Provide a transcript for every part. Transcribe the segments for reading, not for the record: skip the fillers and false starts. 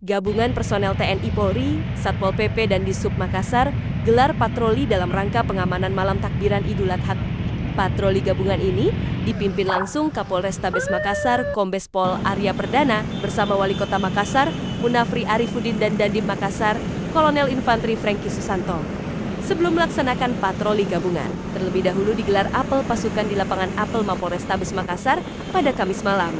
Gabungan personel TNI Polri, Satpol PP dan Dishub Makassar gelar patroli dalam rangka pengamanan malam takbiran Idul Adha. Patroli gabungan ini dipimpin langsung Kapolrestabes Makassar, Kombes Pol Arya Perdana bersama Wali Kota Makassar, Munafri Arifuddin dan Dandim Makassar, Kolonel Infantri Franky Susanto. Sebelum melaksanakan patroli gabungan, terlebih dahulu digelar apel pasukan di lapangan apel Mapolrestabes Makassar pada Kamis malam.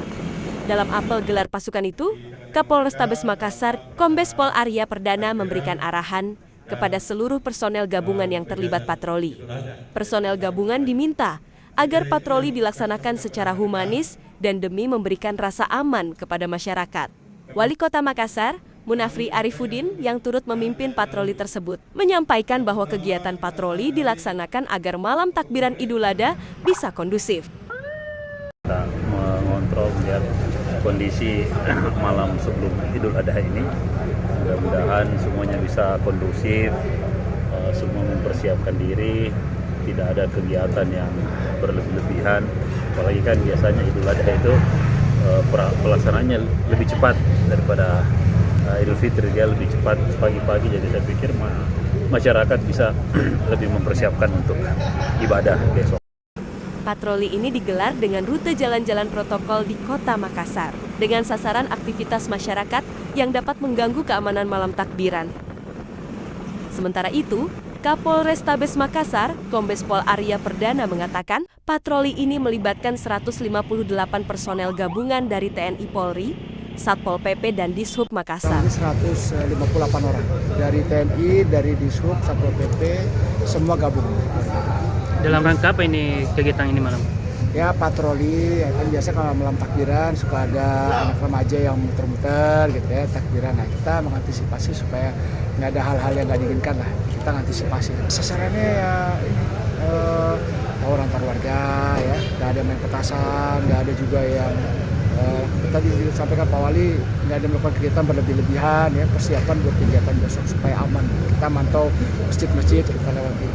Dalam apel gelar pasukan itu, Kapolrestabes Makassar, Kombes Pol Arya Perdana memberikan arahan kepada seluruh personel gabungan yang terlibat patroli. Personel gabungan diminta agar patroli dilaksanakan secara humanis dan demi memberikan rasa aman kepada masyarakat. Wali Kota Makassar, Munafri Arifuddin, yang turut memimpin patroli tersebut, menyampaikan bahwa kegiatan patroli dilaksanakan agar malam takbiran Idul Adha bisa kondusif. Kita mengontrol melihat kondisi malam sebelum Idul Adha ini. Mudah-mudahan semuanya bisa kondusif, semua mempersiapkan diri, tidak ada kegiatan yang berlebih-lebihan. Apalagi kan biasanya Idul Adha itu pelaksanaannya lebih cepat daripada Idul Fitri, dia lebih cepat pagi-pagi. Jadi saya pikir masyarakat bisa lebih mempersiapkan untuk ibadah besok. Patroli ini digelar dengan rute jalan-jalan protokol di Kota Makassar, dengan sasaran aktivitas masyarakat yang dapat mengganggu keamanan malam takbiran. Sementara itu, Kapolrestabes Makassar, Kombes Pol Arya Perdana mengatakan, patroli ini melibatkan 158 personel gabungan dari TNI Polri, Satpol PP dan Dishub Makassar. 158 orang dari TNI, dari Dishub, Satpol PP, semua gabung. Dalam rangka apa ini kegiatan ini malam? Ya patroli, ya kan biasa kalau malam takbiran suka ada anak remaja yang muter-muter gitu ya takbiran. Nah kita mengantisipasi supaya nggak ada hal-hal yang nggak diinginkan lah. Kita mengantisipasi. Sasarannya ya tawuran antar warga ya, nggak ada main petasan, nggak ada juga yang tadi disampaikan Pak Wali, nggak ada melakukan kegiatan berlebih-lebihan ya, persiapan buat kegiatan besok supaya aman. Kita mantau masjid-masjid kita lewati.